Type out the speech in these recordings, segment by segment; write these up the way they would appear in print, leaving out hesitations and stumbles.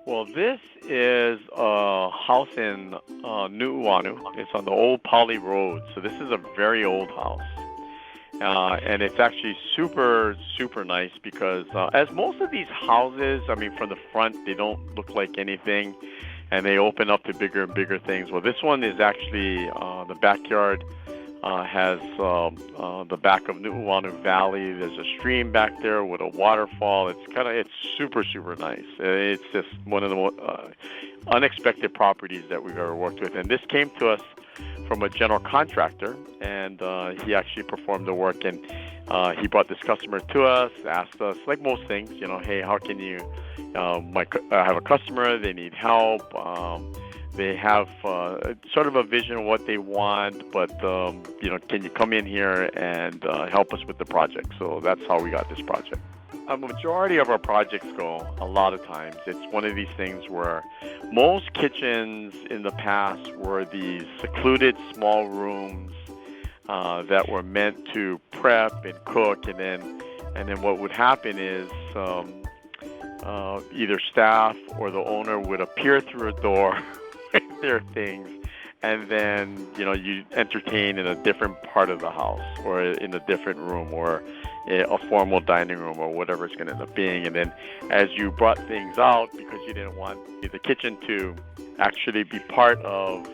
Well, this is a house in Nuuanu. It's on the old Poly Road. So this is a very old house. And it's actually super, super nice because as most of these houses, I mean, from the front, they don't look like anything, and they open up to bigger and bigger things. Well, this one is actually the backyard has the back of Nuuanu Valley. There's a stream back there with a waterfall. It's super, super nice. It's just one of the most unexpected properties that we've ever worked with. And this came to us from a general contractor, and he actually performed the work. And he brought this customer to us, asked us, like most things, hey, how can you? I have a customer. They need help. They have sort of a vision of what they want, but can you come in here and help us with the project? So that's how we got this project. A majority of our projects go, a lot of times, it's one of these things where most kitchens in the past were these secluded small rooms that were meant to prep and cook, and then what would happen is either staff or the owner would appear through a door with their things, and then you entertain in a different part of the house or in a different room or a formal dining room or whatever it's going to end up being. And then as you brought things out, because you didn't want the kitchen to actually be part of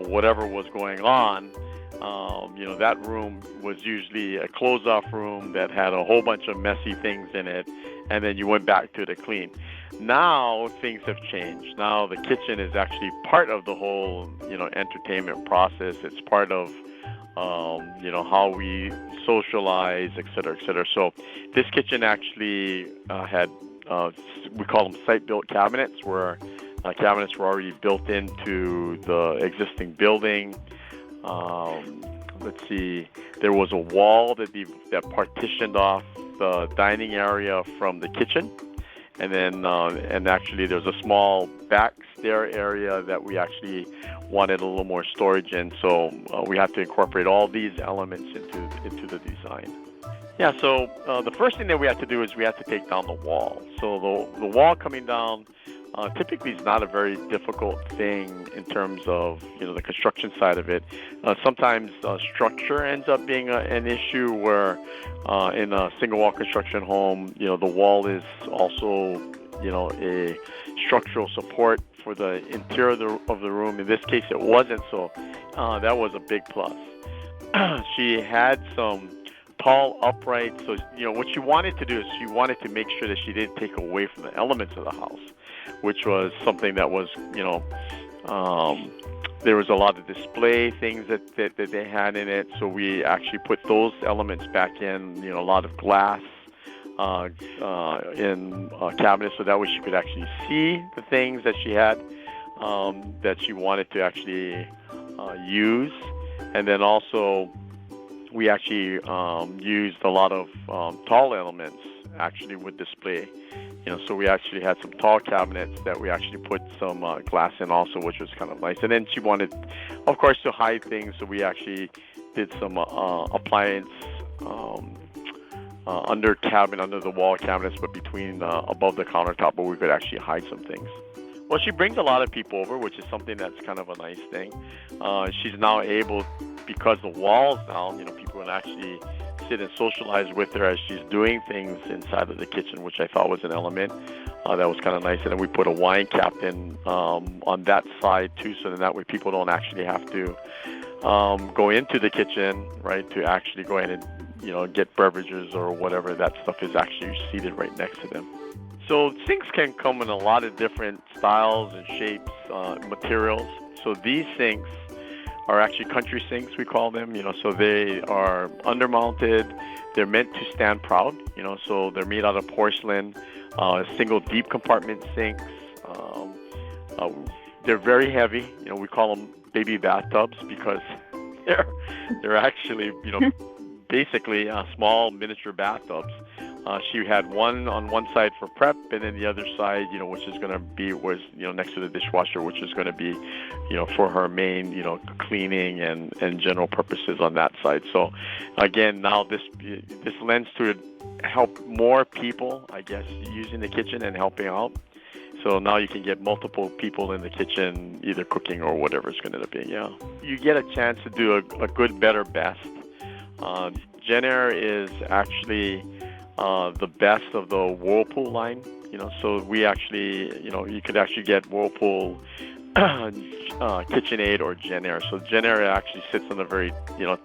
whatever was going on, that room was usually a closed-off room that had a whole bunch of messy things in it, and then you went back to the clean. Now things have changed. Now the kitchen is actually part of the whole, entertainment process. It's part of, how we socialize, et cetera, et cetera. So this kitchen actually had, we call them site-built cabinets, where cabinets were already built into the existing building. Let's see, there was a wall that partitioned off the dining area from the kitchen. And then, and actually there's a small back stair area that we actually wanted a little more storage in. So we had to incorporate all these elements into the design. Yeah, so the first thing that we had to do is we had to take down the wall. So the wall coming down typically is not a very difficult thing in terms of, the construction side of it. Sometimes structure ends up being an issue where in a single wall construction home, the wall is also, a structural support for the interior of the room. In this case, it wasn't, so that was a big plus. She had some tall uprights, so, what she wanted to do is she wanted to make sure that she didn't take away from the elements of the house, which was something that was, there was a lot of display things that they had in it. So we actually put those elements back in, a lot of glass in cabinets, so that way she could actually see the things that she had that she wanted to actually use. And then also we actually used a lot of tall elements actually with display. So we actually had some tall cabinets that we actually put some glass in also, which was kind of nice. And then she wanted, of course, to hide things, so we actually did some appliance under the wall cabinets, but between above the countertop, where we could actually hide some things. Well, she brings a lot of people over, which is something that's kind of a nice thing. She's now able, because the walls down, people can actually sit and socialize with her as she's doing things inside of the kitchen, which I thought was an element that was kind of nice. And then we put a wine cabinet on that side too, so that way people don't actually have to go into the kitchen, right, to actually go ahead and get beverages or whatever. That stuff is actually seated right next to them. So sinks can come in a lot of different styles and shapes, materials. So these sinks are actually country sinks, we call them. So they are undermounted. They're meant to stand proud. So they're made out of porcelain, single deep compartment sinks. They're very heavy. We call them baby bathtubs because they're actually basically small miniature bathtubs. She had one on one side for prep, and then the other side, which is going to be next to the dishwasher, which is going to be, for her main, cleaning and general purposes on that side. So, again, now this lends to help more people, I guess, using the kitchen and helping out. So now you can get multiple people in the kitchen, either cooking or whatever it's going to be. Yeah, you get a chance to do a good, better, best. Jenn-Air is actually the best of the Whirlpool line. So we actually, you could actually get Whirlpool KitchenAid or Jenn-Air. So Jenn-Air actually sits on the very,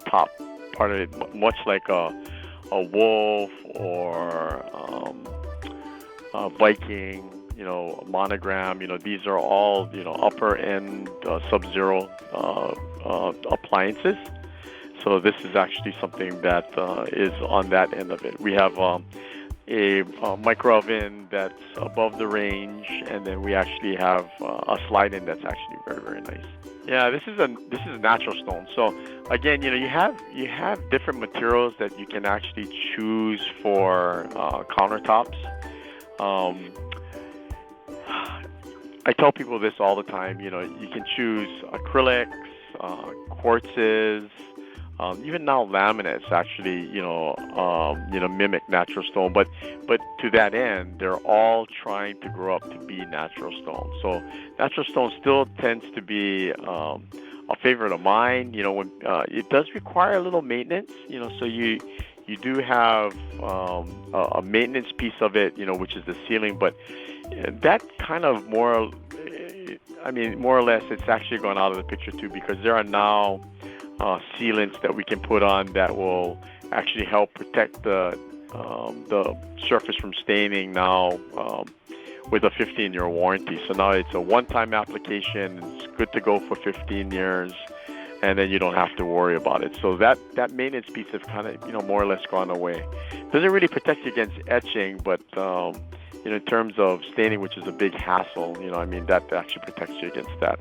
top part of it, much like a Wolf or a Viking, Monogram. These are all, upper end Sub-Zero appliances. So this is actually something that is on that end of it. We have a micro oven that's above the range, and then we actually have a slide-in that's actually very, very nice. Yeah, this is natural stone. So again, you have different materials that you can actually choose for countertops. I tell people this all the time. You can choose acrylics, quartzes. Even now, laminates actually, mimic natural stone. But to that end, they're all trying to grow up to be natural stone. So natural stone still tends to be a favorite of mine. When it does require a little maintenance. So you do have a maintenance piece of it, which is the ceiling. But that kind of more or less, it's actually gone out of the picture too, because there are now sealants that we can put on that will actually help protect the surface from staining now with a 15-year warranty. So now it's a one-time application. It's good to go for 15 years, and then you don't have to worry about it. So that maintenance piece has kind of more or less gone away. Doesn't really protect you against etching, but in terms of staining, which is a big hassle, that actually protects you against that.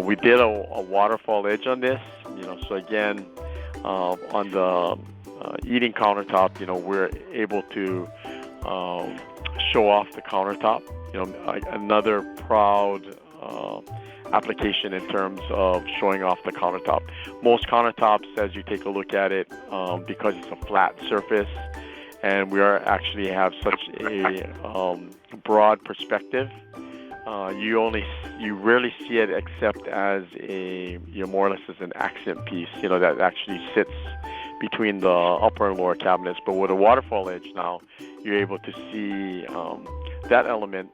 We did a waterfall edge on this, so again, on the eating countertop, we're able to show off the countertop. Another proud application in terms of showing off the countertop. Most countertops, as you take a look at it, because it's a flat surface, and we actually have such a broad perspective, you rarely see it except as more or less as an accent piece, that actually sits between the upper and lower cabinets. But with a waterfall edge now, you're able to see that element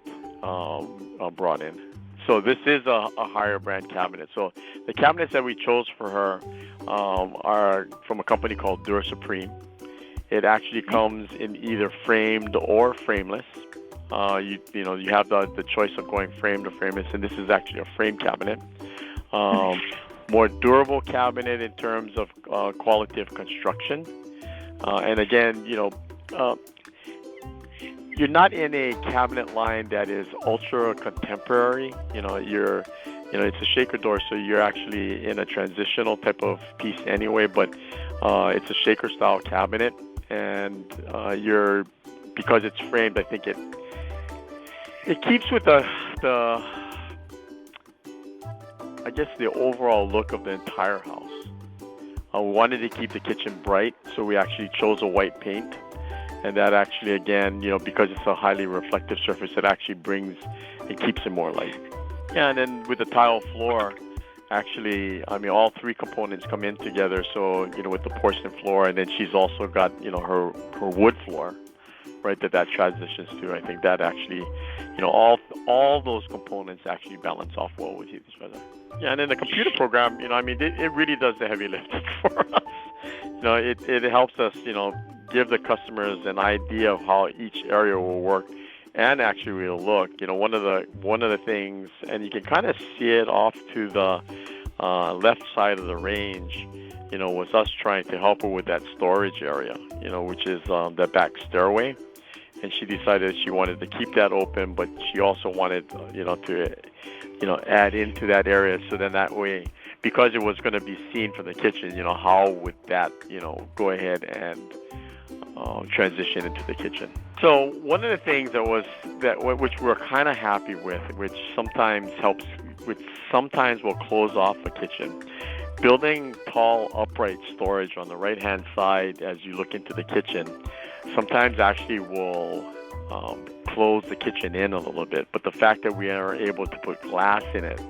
brought in. So this is a higher brand cabinet. So the cabinets that we chose for her are from a company called Dura Supreme. It actually comes in either framed or frameless. You have the choice of going framed or frameless, and this is actually a frame cabinet. More durable cabinet in terms of quality of construction. And again, you're not in a cabinet line that is ultra contemporary. It's a shaker door, so you're actually in a transitional type of piece anyway. But it's a shaker style cabinet, and because it's framed, I think it keeps with the overall look of the entire house. We wanted to keep the kitchen bright, so we actually chose a white paint. And that actually, again, because it's a highly reflective surface, it keeps it more light. Yeah, and then with the tile floor, actually, all three components come in together. So, with the porcelain floor, and then she's also got, her wood floor, right, that transitions to. I think that actually, all those components actually balance off well with each other. Yeah, and then the computer program, it really does the heavy lifting for us. It helps us, give the customers an idea of how each area will work and actually will look. One of the things, and you can kind of see it off to the left side of the range, was us trying to help her with that storage area, which is the back stairway. And she decided she wanted to keep that open, but she also wanted, to, add into that area. So then that way, because it was going to be seen from the kitchen, how would that, go ahead and transition into the kitchen. So one of the things which we're kind of happy with, which sometimes will close off a kitchen, building tall upright storage on the right-hand side as you look into the kitchen, sometimes actually will close the kitchen in a little bit. But the fact that we are able to put glass in it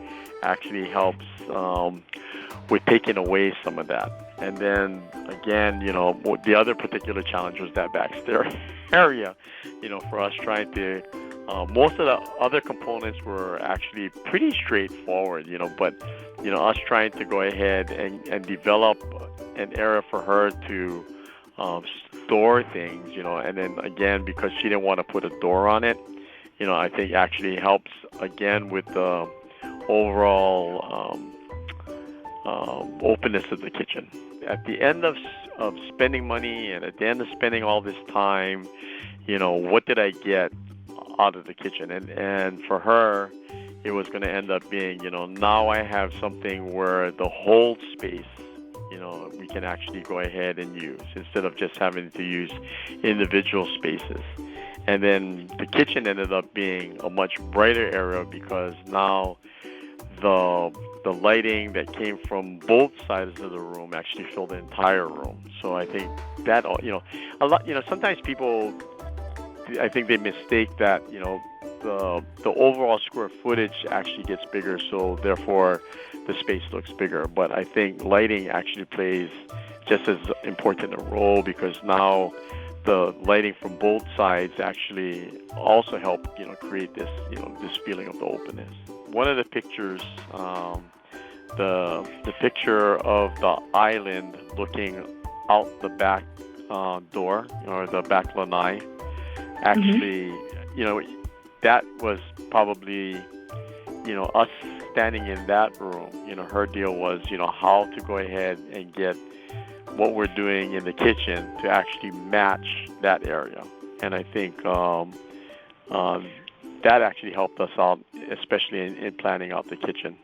actually helps with taking away some of that. And then again, the other particular challenge was that back stair area. For us trying to, most of the other components were actually pretty straightforward. But us trying to go ahead and develop an area for her to store things, and then again, because she didn't want to put a door on it, I think actually helps again with the overall openness of the kitchen. At the end of spending money and at the end of spending all this time, what did I get out of the kitchen? And for her, it was going to end up being, now I have something where the whole space, we can actually go ahead and use instead of just having to use individual spaces. And then the kitchen ended up being a much brighter area because now the lighting that came from both sides of the room actually filled the entire room. So I think that, a lot, sometimes people, I think they mistake that, the overall square footage actually gets bigger, so therefore the space looks bigger. But I think lighting actually plays just as important a role because now the lighting from both sides actually also help, create this, this feeling of the openness. One of the pictures, the picture of the island looking out the back door or the back lanai, actually, that was probably, us standing in that room. Her deal was, how to go ahead and get what we're doing in the kitchen to actually match that area. And I think that actually helped us out, especially in planning out the kitchen.